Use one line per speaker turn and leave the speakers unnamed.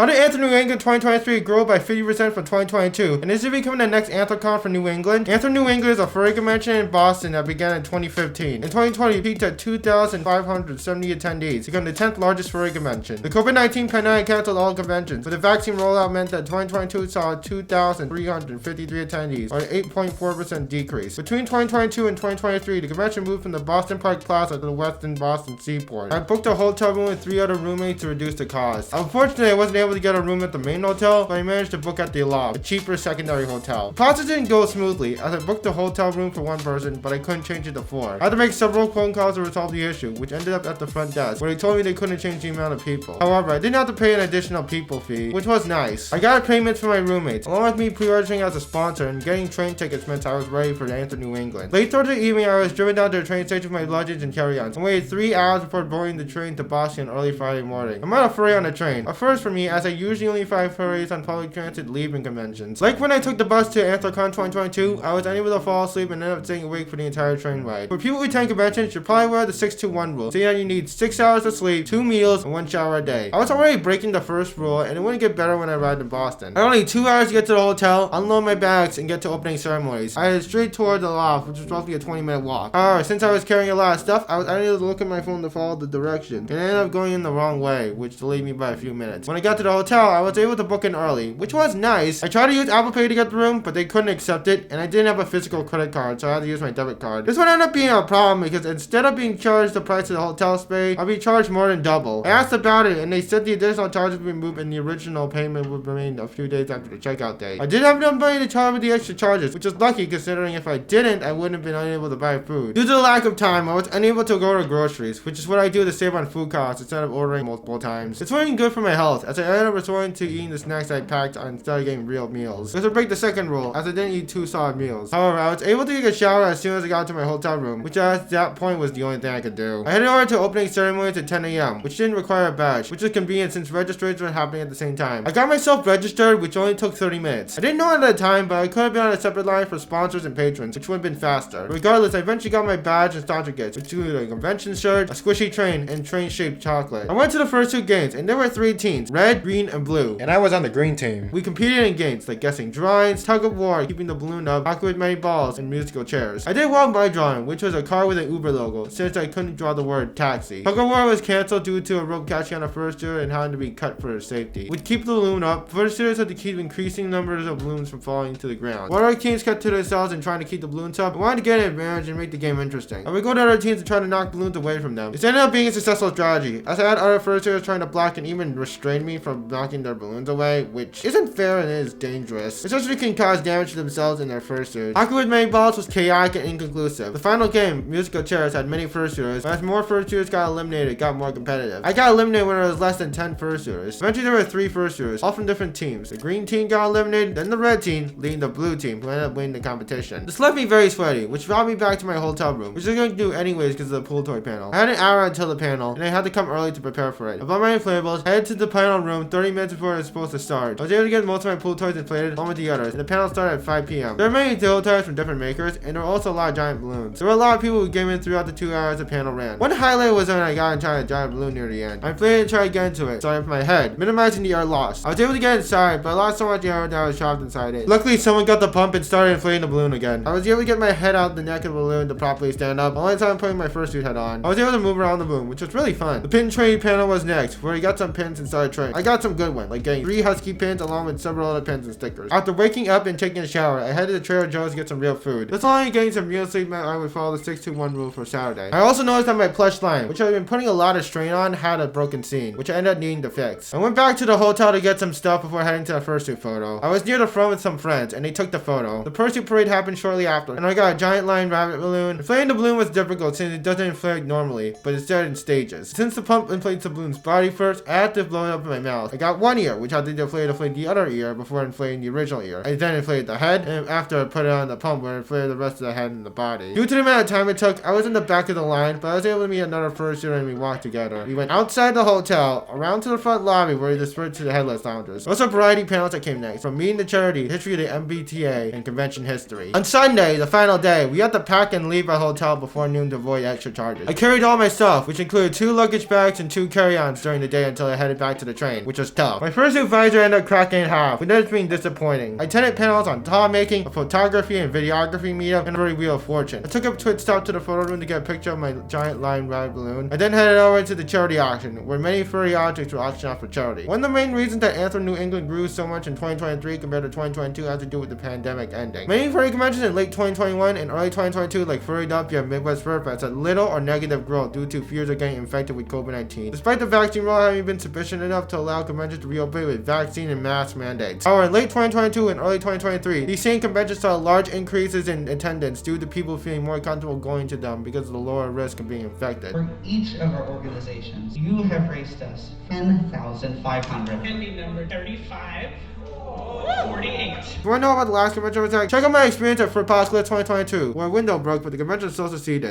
How did Anthem New England 2023 grow by 50% from 2022? And is it becoming the next AnthemCon for New England? Anthem New England is a furry convention in Boston that began in 2015. In 2020, it peaked at 2,570 attendees, becoming the 10th largest furry convention. The COVID-19 pandemic canceled all conventions, but the vaccine rollout meant that 2022 saw 2,353 attendees, or an 8.4% decrease. Between 2022 and 2023, the convention moved from the Boston Park Plaza to the Westin Boston Seaport. I booked a hotel room with 3 other roommates to reduce the cost. Unfortunately, I wasn't able to get a room at the main hotel, but I managed to book at the Loft, a cheaper secondary hotel. The process didn't go smoothly, as I booked a hotel room for one person, but I couldn't change it to 4. I had to make several phone calls to resolve the issue, which ended up at the front desk, where they told me they couldn't change the amount of people. However, I didn't have to pay an additional people fee, which was nice. I got payments for my roommates, along with me pre-registering as a sponsor, and getting train tickets meant I was ready for Anthem New England. Late Thursday evening, I was driven down to the train station with my luggage and carry-ons, and waited 3 hours before boarding the train to Boston early Friday morning. I'm not a furry on the train, a first for me, as I usually only find furries on public transit leaving conventions. Like when I took the bus to AnthemCon 2022, I was unable to fall asleep and ended up staying awake for the entire train ride. For people who attend conventions, you probably wear the 6-2-1 rule, saying that you need 6 hours of sleep, 2 meals, and 1 shower a day. I was already breaking the first rule, and it wouldn't get better when I arrived in Boston. I had only 2 hours to get to the hotel, unload my bags, and get to opening ceremonies. I headed straight toward the Loft, which was roughly a 20-minute walk. However, since I was carrying a lot of stuff, I was unable to look at my phone to follow the directions, and I ended up going in the wrong way, which delayed me by a few minutes. When I got to the hotel, I was able to book in early, which was nice. I tried to use Apple Pay to get the room, but they couldn't accept it, and I didn't have a physical credit card, so I had to use my debit card. This would end up being a problem because instead of being charged the price of the hotel stay, I'll be charged more than double. I asked about it, and they said the additional charges would be removed and the original payment would remain a few days after the checkout date. I did have enough money to charge with the extra charges, which is lucky considering if I didn't, I wouldn't have been unable to buy food. Due to the lack of time, I was unable to go to groceries, which is what I do to save on food costs instead of ordering multiple times. It's really good for my health, as I ended up resorting to eating the snacks I packed instead of getting real meals. This would break the second rule, as I didn't eat 2 solid meals. However, I was able to take a shower as soon as I got to my hotel room, which at that point was the only thing I could do. I headed over to opening ceremonies at 10 a.m., which didn't require a badge, which is convenient since registrations were happening at the same time. I got myself registered, which only took 30 minutes. I didn't know it at the time, but I could have been on a separate line for sponsors and patrons, which would have been faster. Regardless, I eventually got my badge and sponsor gifts, which included a convention shirt, a squishy train, and train-shaped chocolate. I went to the first 2 games, and there were 3 teams, red, green, and blue, and I was on the green team. We competed in games like guessing drawings, tug of war, keeping the balloon up, hockey with many balls, and musical chairs. I did well in my drawing, which was a car with an Uber logo, since I couldn't draw the word taxi. Tug of war was cancelled due to a rope catching on the first year and having to be cut for safety. We'd keep the balloon up. First years had to keep increasing numbers of balloons from falling to the ground. While our teams kept to themselves and trying to keep the balloons up, I wanted to get an advantage and make the game interesting. I would go to other teams and try to knock balloons away from them. This ended up being a successful strategy, as I had other first years trying to block and even restrain me from knocking their balloons away, which isn't fair and is dangerous, especially can cause damage to themselves in their first years. Hockey with many balls was chaotic and inconclusive. The final game, musical chairs, had many first years, but as more first years got eliminated, it got more competitive. I got eliminated when there was less than 10 first years. Eventually there were 3 first years, all from different teams. The green team got eliminated, then the red team, leading the blue team, who ended up winning the competition. This left me very sweaty, which brought me back to my hotel room, which I was going to do anyways because of the pool toy panel. I had an hour until the panel, and I had to come early to prepare for it. I bought my inflatables, headed to the panel room 30 minutes before it was supposed to start. I was able to get most of my pool toys inflated, along with the others, and the panel started at 5 p.m. There were many dildo toys from different makers, and there were also a lot of giant balloons. There were a lot of people who came in throughout the 2 hours the panel ran. One highlight was when I got inside a giant balloon near the end. I inflated and tried to get into it, starting from my head, minimizing the air loss. I was able to get inside, but I lost so much air that I was trapped inside it. Luckily, someone got the pump and started inflating the balloon again. I was able to get my head out the neck of the balloon to properly stand up, only time putting my fursuit head on. I was able to move around the balloon, which was really fun. The pin training panel was next, where I got some pins and started training. I got some good ones, like getting 3 husky pins along with several other pins and stickers. After waking up and taking a shower, I headed to Trader Joe's to get some real food. This only getting some real sleep meant I would follow the 6-2-1 rule for Saturday. I also noticed that my plush line, which I've been putting a lot of strain on, had a broken seam, which I ended up needing to fix. I went back to the hotel to get some stuff before heading to the fursuit photo. I was near the front with some friends, and they took the photo. The fursuit parade happened shortly after, and I got a giant lion rabbit balloon. Inflating the balloon was difficult since it doesn't inflate normally, but instead in stages. Since the pump inflates the balloon's body first, I had to blow it up in my mouth. I got one ear, which I had to deflate the other ear before inflating the original ear. I then inflated the head, and after I put it on the pump, I inflated the rest of the head and the body. Due to the amount of time it took, I was in the back of the line, but I was able to meet another fursuiter and we walked together. We went outside the hotel, around to the front lobby where we dispersed to the headless loungers. There was a variety panels that came next, from meeting to charity, history of the MBTA, and convention history. On Sunday, the final day, we had to pack and leave our hotel before noon to avoid extra charges. I carried all my stuff, which included 2 luggage bags and 2 carry-ons during the day until I headed back to the train, which was tough. My first advisor ended up cracking in half, with this being disappointing. I attended panels on tile making, a photography and videography meetup, and a Wheel of Fortune. I took a quick stop to the photo room to get a picture of my giant lion ride balloon. I then headed over to the charity auction, where many furry objects were auctioned off for charity. One of the main reasons that Anthem New England grew so much in 2023 compared to 2022 has to do with the pandemic ending. Many furry conventions in late 2021 and early 2022, like Furrytopia and Midwest Fur Fest, had little or negative growth due to fears of getting infected with COVID-19, despite the vaccine rollout having been sufficient enough to allow conventions to reopen with vaccine and mask mandates. However, in late 2022 and early 2023, these same conventions saw large increases in attendance due to people feeling more comfortable going to them because of the lower risk of being infected.
For each of our organizations, you have raised us $10,500.
Pending number 3548.
If you want to know about the last convention I was at, check out my experience at Furpocalypse 2022, where a window broke, but the convention still succeeded.